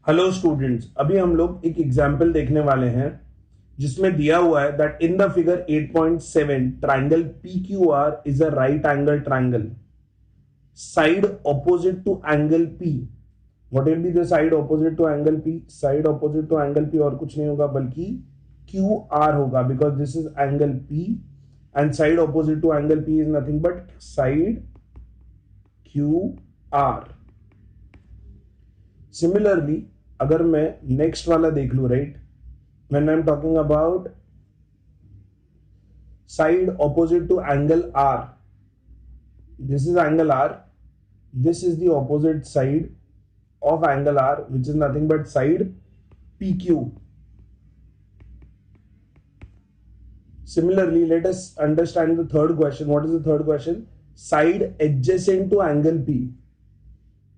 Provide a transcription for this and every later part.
Hello students, अभी हम लोग एक एग्जाम्पल देखने वाले हैं जिसमें दिया हुआ है that in the figure 8.7 triangle PQR is a right angle triangle side opposite to angle P। What will be the side opposite to angle P? Side opposite to angle P और कुछ नहीं होगा बल्कि QR होगा, because this is angle P and side opposite to angle P is nothing but side QR। Similarly अगर मैं next वाला देख लू, right, when I am talking about side opposite to angle R, this is angle R, this is the opposite side of angle R, which is nothing but side PQ. Similarly, let us understand the third question. What is the third question? Side adjacent to angle P.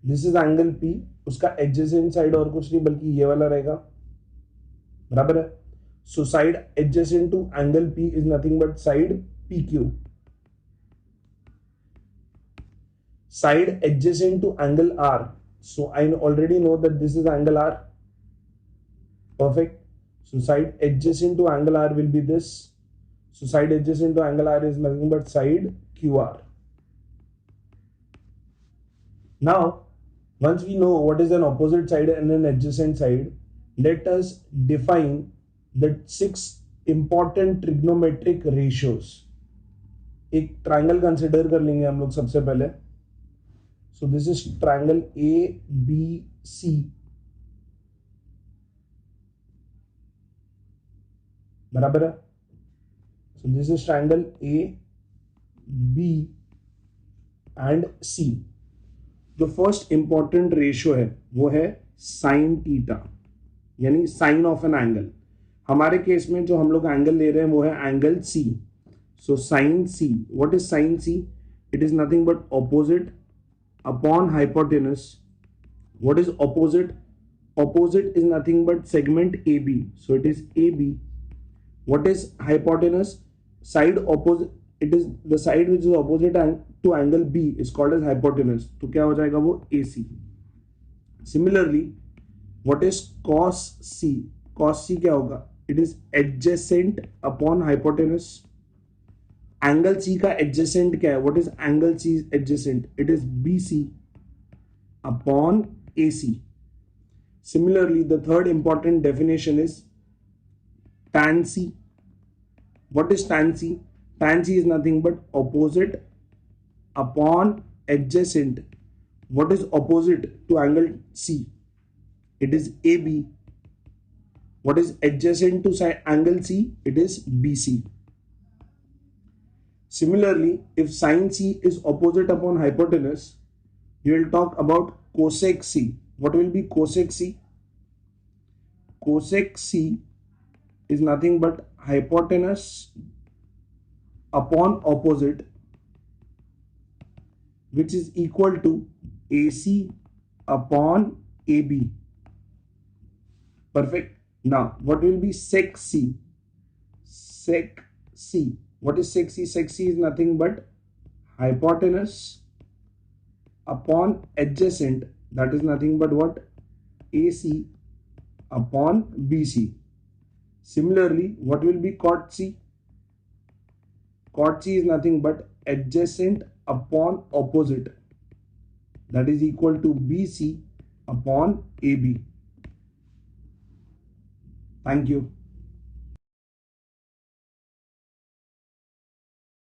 This is angle P, उसका adjacent side और कुछ नहीं बल्कि ये वाला रहेगा, बराबर है. So side adjacent to angle P is nothing but side PQ. Side adjacent to angle R. So I already know that this is angle R. Perfect. So side adjacent to angle R will be this. So side adjacent to angle R is nothing but side QR. Now, once we know what is an opposite side and an adjacent side, let us define the 6 important trigonometric ratios. एक triangle consider कर लेंगे हम लोग सबसे पहले. So this is triangle ABC. बराबर है. So this is triangle A, B and C. जो फर्स्ट इंपॉर्टेंट रेशियो है वो है साइन थीटा, यानी साइन ऑफ एन एंगल. हमारे केस में जो हम लोग एंगल ले रहे हैं वो है angle C. So sin C. What is sin C? It is nothing but opposite upon hypotenuse. What is opposite? Opposite is nothing but segment AB. So it is AB. What is hypotenuse? Side opposite. It is the side which is opposite to angle B is called as hypotenuse. तो क्या हो जाएगा वो AC. Similarly, what is cos C? Cos C क्या होगा? It is adjacent upon hypotenuse. Angle C का adjacent क्या है? What is angle C adjacent? It is BC upon AC. Similarly the third important definition is tan C. What is tan C? tan C is nothing but opposite upon adjacent. What is opposite to angle C? It is AB. What is adjacent to angle C? It is BC. Similarly, if sin C is opposite upon hypotenuse, you will talk about cosec C. What will be cosec C? Cosec C is nothing but hypotenuse upon opposite, which is equal to AC upon AB. Perfect. Now, what will be sec C? Sec C. What is sec C? Sec C is nothing but hypotenuse upon adjacent, that is nothing but what? AC upon BC. Similarly, what will be cot C? Cot C is nothing but adjacent upon opposite, that is equal to BC upon AB. Thank you.